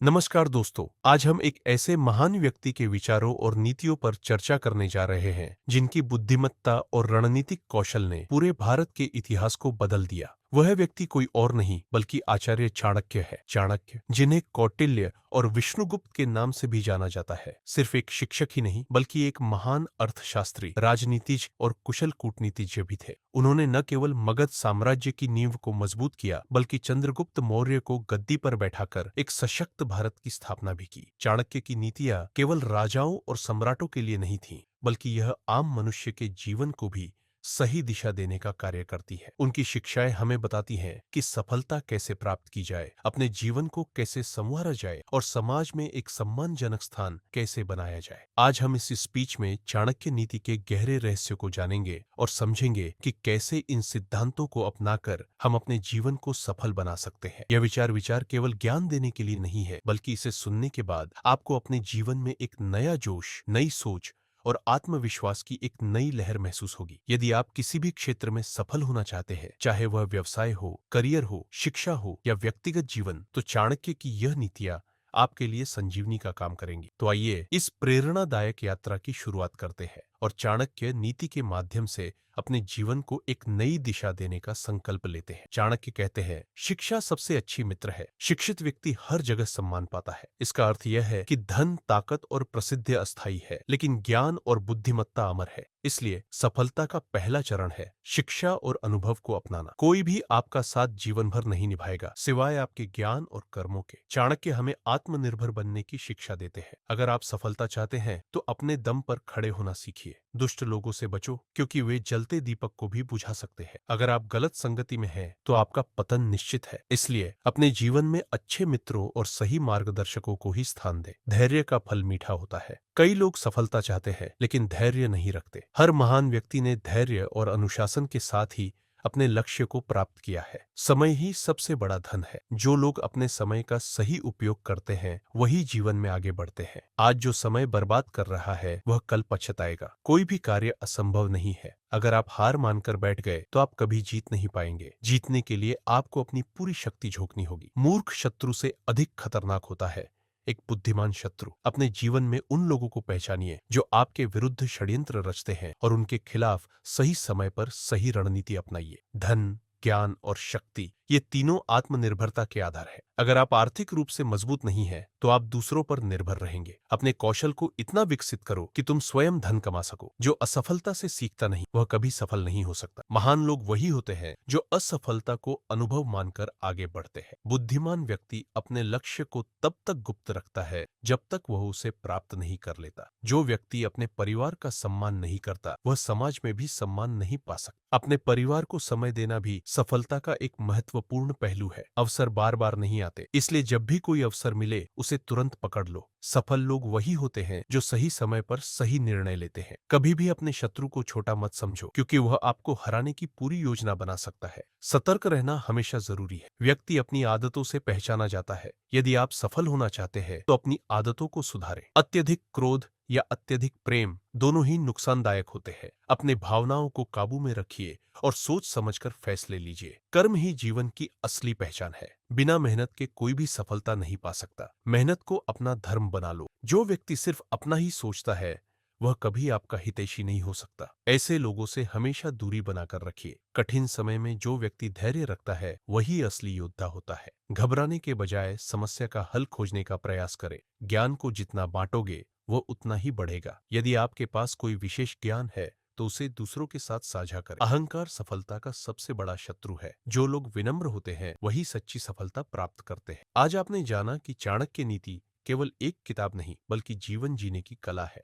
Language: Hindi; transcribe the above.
नमस्कार दोस्तों, आज हम एक ऐसे महान व्यक्ति के विचारों और नीतियों पर चर्चा करने जा रहे हैं जिनकी बुद्धिमत्ता और रणनीतिक कौशल ने पूरे भारत के इतिहास को बदल दिया। वह व्यक्ति कोई और नहीं बल्कि आचार्य चाणक्य है। चाणक्य, जिन्हें कौटिल्य और विष्णुगुप्त के नाम से भी जाना जाता है, सिर्फ एक शिक्षक ही नहीं बल्कि एक महान अर्थशास्त्री, राजनीतिज्ञ और कुशल कूटनीतिज्ञ भी थे। उन्होंने न केवल मगध साम्राज्य की नींव को मजबूत किया बल्कि चंद्रगुप्त मौर्य को गद्दी पर बैठाकर एक सशक्त भारत की स्थापना भी की। चाणक्य की नीतियां केवल राजाओं और सम्राटों के लिए नहीं थीं, बल्कि यह आम मनुष्य के जीवन को भी सही दिशा देने का कार्य करती है। उनकी शिक्षाएं हमें बताती हैं कि सफलता कैसे प्राप्त की जाए, अपने जीवन को कैसे संवारा जाए और समाज में एक सम्मानजनक स्थान कैसे बनाया जाए। आज हम इस स्पीच में चाणक्य नीति के गहरे रहस्य को जानेंगे और समझेंगे कि कैसे इन सिद्धांतों को अपनाकर हम अपने जीवन को सफल बना सकते हैं। यह विचार केवल ज्ञान देने के लिए नहीं है, बल्कि इसे सुनने के बाद आपको अपने जीवन में एक नया जोश, नई सोच और आत्मविश्वास की एक नई लहर महसूस होगी। यदि आप किसी भी क्षेत्र में सफल होना चाहते हैं, चाहे वह व्यवसाय हो, करियर हो, शिक्षा हो या व्यक्तिगत जीवन, तो चाणक्य की यह नीतियां आपके लिए संजीवनी का काम करेंगी। तो आइए इस प्रेरणादायक यात्रा की शुरुआत करते हैं और चाणक्य नीति के माध्यम से अपने जीवन को एक नई दिशा देने का संकल्प लेते हैं। चाणक्य कहते हैं, शिक्षा सबसे अच्छी मित्र है। शिक्षित व्यक्ति हर जगह सम्मान पाता है। इसका अर्थ यह है कि धन, ताकत और प्रसिद्धि अस्थायी है, लेकिन ज्ञान और बुद्धिमत्ता अमर है। इसलिए सफलता का पहला चरण है शिक्षा और अनुभव को अपनाना। कोई भी आपका साथ जीवन भर नहीं निभाएगा, सिवाय आपके ज्ञान और कर्मों के। चाणक्य हमें आत्मनिर्भर बनने की शिक्षा देते हैं। अगर आप सफलता चाहते हैं तो अपने दम पर खड़े होना सीखिए। दुष्ट लोगों से बचो, क्योंकि वे जलते दीपक को भी बुझा सकते हैं। अगर आप गलत संगति में हैं, तो आपका पतन निश्चित है। इसलिए अपने जीवन में अच्छे मित्रों और सही मार्गदर्शकों को ही स्थान दें। धैर्य का फल मीठा होता है। कई लोग सफलता चाहते हैं लेकिन धैर्य नहीं रखते। हर महान व्यक्ति ने धैर्य और अनुशासन के साथ ही अपने लक्ष्य को प्राप्त किया है। समय ही सबसे बड़ा धन है। जो लोग अपने समय का सही उपयोग करते हैं, वही जीवन में आगे बढ़ते हैं। आज जो समय बर्बाद कर रहा है, वह कल पछताएगा। कोई भी कार्य असंभव नहीं है। अगर आप हार मानकर बैठ गए तो आप कभी जीत नहीं पाएंगे। जीतने के लिए आपको अपनी पूरी शक्ति झोंकनी होगी। मूर्ख शत्रु से अधिक खतरनाक होता है एक बुद्धिमान शत्रु। अपने जीवन में उन लोगों को पहचानिए जो आपके विरुद्ध षड्यंत्र रचते हैं और उनके खिलाफ सही समय पर सही रणनीति अपनाइए। धन, ज्ञान और शक्ति, ये तीनों आत्मनिर्भरता के आधार है। अगर आप आर्थिक रूप से मजबूत नहीं हैं, तो आप दूसरों पर निर्भर रहेंगे। अपने कौशल को इतना विकसित करो कि तुम स्वयं धन कमा सको। जो असफलता से सीखता नहीं, वह कभी सफल नहीं हो सकता। महान लोग वही होते हैं जो असफलता को अनुभव मानकर आगे बढ़ते हैं। बुद्धिमान व्यक्ति अपने लक्ष्य को तब तक गुप्त रखता है जब तक वह उसे प्राप्त नहीं कर लेता। जो व्यक्ति अपने परिवार का सम्मान नहीं करता, वह समाज में भी सम्मान नहीं पा सकता। अपने परिवार को समय देना भी सफलता का एक महत्वपूर्ण पहलू है। अवसर बार बार नहीं आते, इसलिए जब भी कोई अवसर मिले उसे तुरंत पकड़ लो। सफल लोग वही होते हैं जो सही समय पर सही निर्णय लेते हैं। कभी भी अपने शत्रु को छोटा मत समझो, क्योंकि वह आपको हराने की पूरी योजना बना सकता है। सतर्क रहना हमेशा जरूरी है। व्यक्ति अपनी आदतों से पहचाना जाता है। यदि आप सफल होना चाहते हैं तो अपनी आदतों को सुधारें। अत्यधिक क्रोध या अत्यधिक प्रेम दोनों ही नुकसानदायक होते हैं। अपने भावनाओं को काबू में रखिए और सोच समझकर फैसले लीजिए। कर्म ही जीवन की असली पहचान है। बिना मेहनत के कोई भी सफलता नहीं पा सकता। मेहनत को अपना धर्म बना लो। जो व्यक्ति सिर्फ अपना ही सोचता है, वह कभी आपका हितैषी नहीं हो सकता। ऐसे लोगों से हमेशा दूरी बनाकर रखिए। कठिन समय में जो व्यक्ति धैर्य रखता है, वही असली योद्धा होता है। घबराने के बजाय समस्या का हल खोजने का प्रयास करें। ज्ञान को जितना बांटोगे, वह उतना ही बढ़ेगा। यदि आपके पास कोई विशेष ज्ञान है, तो उसे दूसरों के साथ साझा करें। अहंकार सफलता का सबसे बड़ा शत्रु है। जो लोग विनम्र होते हैं, वही सच्ची सफलता प्राप्त करते हैं। आज आपने जाना कि चाणक्य नीति केवल एक किताब नहीं, बल्कि जीवन जीने की कला है।